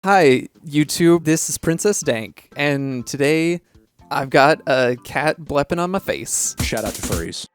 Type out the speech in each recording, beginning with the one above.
Hi, YouTube. This is Princess Dank, and today I've got a cat blepping on my face. Shout out to furries.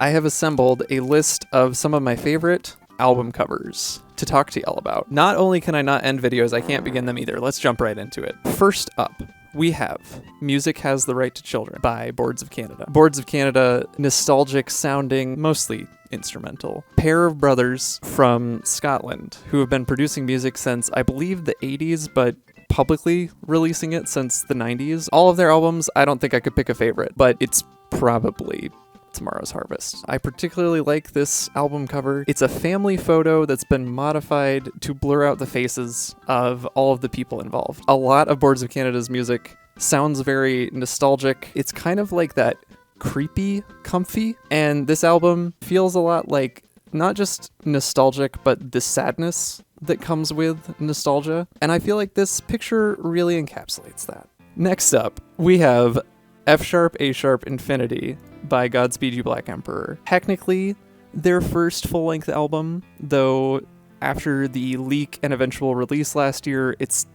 I have assembled a list of some of my favorite album covers to talk to y'all about. Not only can I not end videos, I can't begin them either. Let's jump right into it. First up, we have Music Has the Right to Children by Boards of Canada. Boards of Canada, nostalgic sounding, mostly instrumental. Pair of brothers from Scotland who have been producing music since, I believe, the 80s, but publicly releasing it since the 90s. All of their albums, I don't think I could pick a favorite, but it's probably Tomorrow's Harvest. I particularly like this album cover. It's a family photo that's been modified to blur out the faces of all of the people involved. A lot of Boards of Canada's music sounds very nostalgic. It's kind of like that creepy, comfy, and this album feels a lot like not just nostalgic, but the sadness that comes with nostalgia. And I feel like this picture really encapsulates that. Next up, we have F Sharp, A Sharp, Infinity by Godspeed You Black Emperor. Technically, their first full-length album, though after the leak and eventual release last year, it's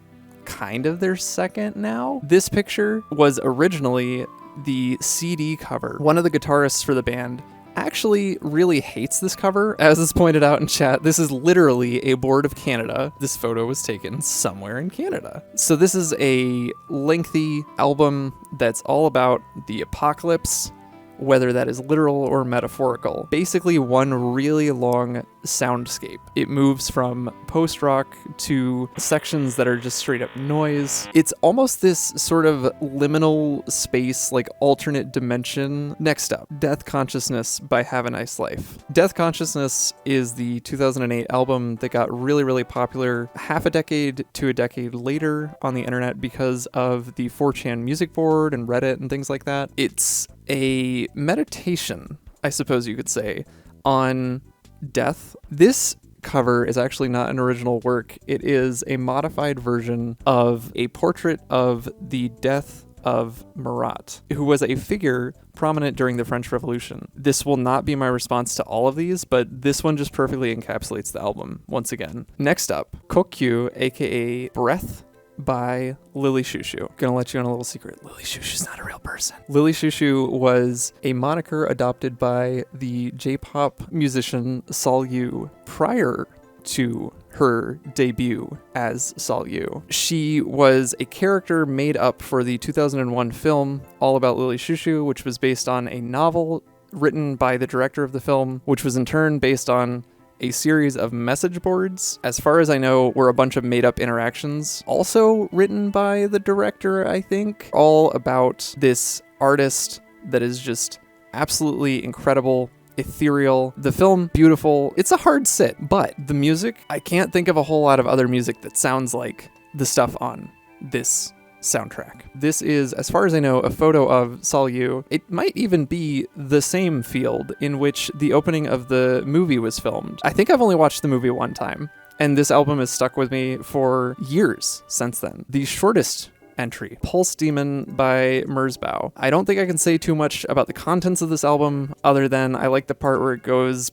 kind of their second now. This picture was originally the CD cover. One of the guitarists for the band actually really hates this cover. As is pointed out in chat, this is literally a Board of Canada. This photo was taken somewhere in Canada. So this is a lengthy album that's all about the apocalypse, whether that is literal or metaphorical. Basically one really long soundscape. It moves from post-rock to sections that are just straight up noise. It's almost this sort of liminal space, like alternate dimension. Next up, Death Consciousness by Have a Nice Life. Death Consciousness is the 2008 album that got really, really popular half a decade to a decade later on the internet because of the 4chan music board and Reddit and things like that. It's a meditation, I suppose you could say, on death. This cover is actually not an original work. It is a modified version of a portrait of the death of Marat, who was a figure prominent during the French Revolution. This will not be my response to all of these, but this one just perfectly encapsulates the album once again. Next up, Kokyu, aka Breath, by Lily Shushu. Gonna let you on a little secret. Lily Shushu's not a real person. Lily Shushu was a moniker adopted by the J-pop musician Sol Yu prior to her debut as Sol Yu. She was a character made up for the 2001 film All About Lily Shushu, which was based on a novel written by the director of the film, which was in turn based on a series of message boards, as far as I know, were a bunch of made-up interactions, also written by the director, I think, all about this artist that is just absolutely incredible, ethereal. The film, beautiful. It's a hard sit, but the music, I can't think of a whole lot of other music that sounds like the stuff on this soundtrack. This is, as far as I know, a photo of Sol Yu. It might even be the same field in which the opening of the movie was filmed. I think I've only watched the movie one time, and this album has stuck with me for years since then. The shortest entry, Pulse Demon by Merzbow. I don't think I can say too much about the contents of this album other than I like the part where it goes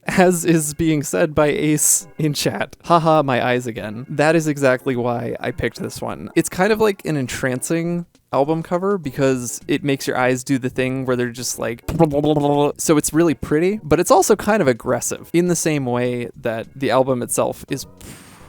as is being said by Ace in chat. Haha, my eyes again. That is exactly why I picked this one. It's kind of like an entrancing album cover because it makes your eyes do the thing where they're just like so it's really pretty, but it's also kind of aggressive in the same way that the album itself is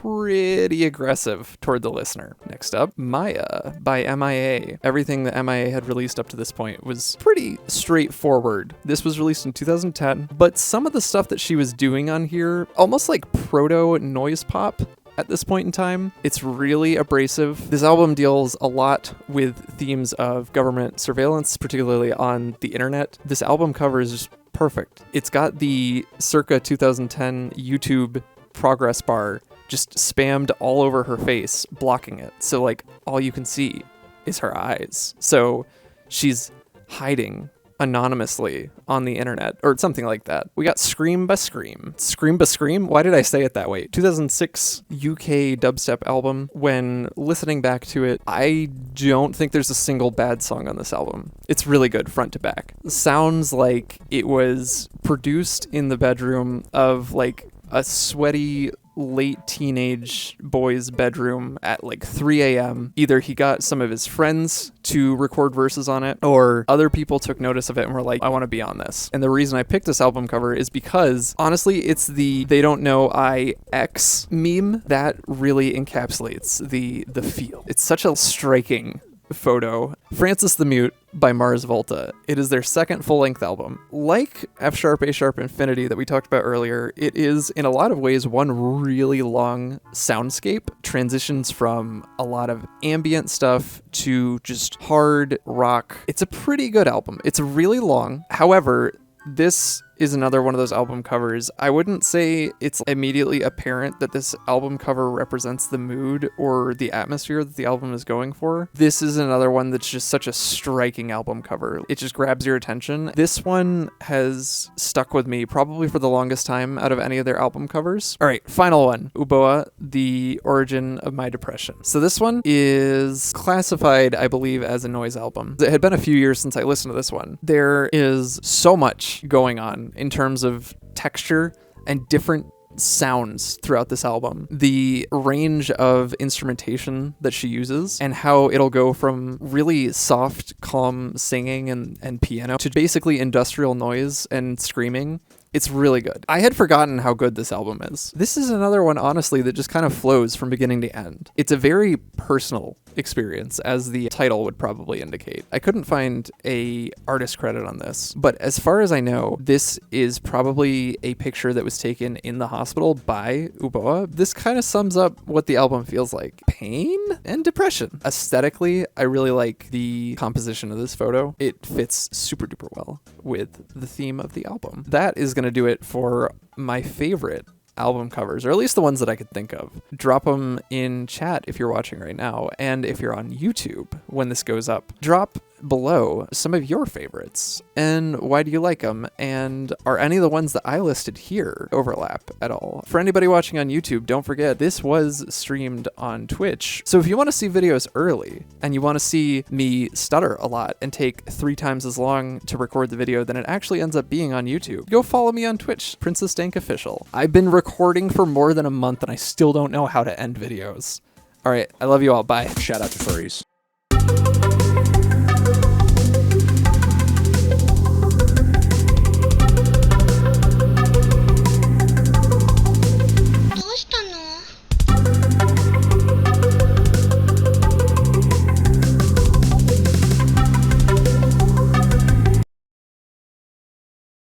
pretty aggressive toward the listener. Next up, Maya by MIA. Everything that MIA had released up to this point was pretty straightforward. This was released in 2010, but some of the stuff that she was doing on here, almost like proto noise pop at this point in time, it's really abrasive. This album deals a lot with themes of government surveillance, particularly on the internet. This album cover is just perfect. It's got the circa 2010 YouTube progress bar just spammed all over her face, blocking it. So like all you can see is her eyes. So she's hiding anonymously on the internet or something like that. We got Scream by Scream. Scream by Scream? Why did I say it that way? 2006 UK dubstep album. When listening back to it, I don't think there's a single bad song on this album. It's really good front to back. Sounds like it was produced in the bedroom of like a sweaty late teenage boy's bedroom at like 3 a.m. Either he got some of his friends to record verses on it, or other people took notice of it and were like, I want to be on this. And the reason I picked this album cover is because, honestly, it's the "they don't know I X" meme that really encapsulates the feel. It's such a striking photo. Francis the Mute by Mars Volta. It is their second full-length album. Like F Sharp A Sharp Infinity that we talked about earlier, it is in a lot of ways one really long soundscape. Transitions from a lot of ambient stuff to just hard rock. It's a pretty good album. It's really long. However, this is another one of those album covers. I wouldn't say it's immediately apparent that this album cover represents the mood or the atmosphere that the album is going for. This is another one that's just such a striking album cover. It just grabs your attention. This one has stuck with me probably for the longest time out of any of their album covers. All right, final one. Uboa, The Origin of My Depression. So this one is classified, I believe, as a noise album. It had been a few years since I listened to this one. There is so much going on in terms of texture and different sounds throughout this album. The range of instrumentation that she uses and how it'll go from really soft, calm singing and piano to basically industrial noise and screaming. It's really good. I had forgotten how good this album is. This is another one, honestly, that just kind of flows from beginning to end. It's a very personal experience, as the title would probably indicate. I couldn't find a artist credit on this, but as far as I know, this is probably a picture that was taken in the hospital by Uboa. This kind of sums up what the album feels like. Pain and depression. Aesthetically, I really like the composition of this photo. It fits super duper well with the theme of the album. That is going to do it for my favorite album covers, or at least the ones that I could think of. Drop them in chat if you're watching right now, and if you're on YouTube when this goes up, drop below some of your favorites and why do you like them, and are any of the ones that I listed here overlap at all? For anybody watching on YouTube, don't forget this was streamed on Twitch, so if you want to see videos early and you want to see me stutter a lot and take 3 times as long to record the video than it actually ends up being on YouTube, go follow me on Twitch, Princess Dank Official. I've been recording for more than a month and I still don't know how to end videos. All right, I love you all. Bye. Shout out to furries.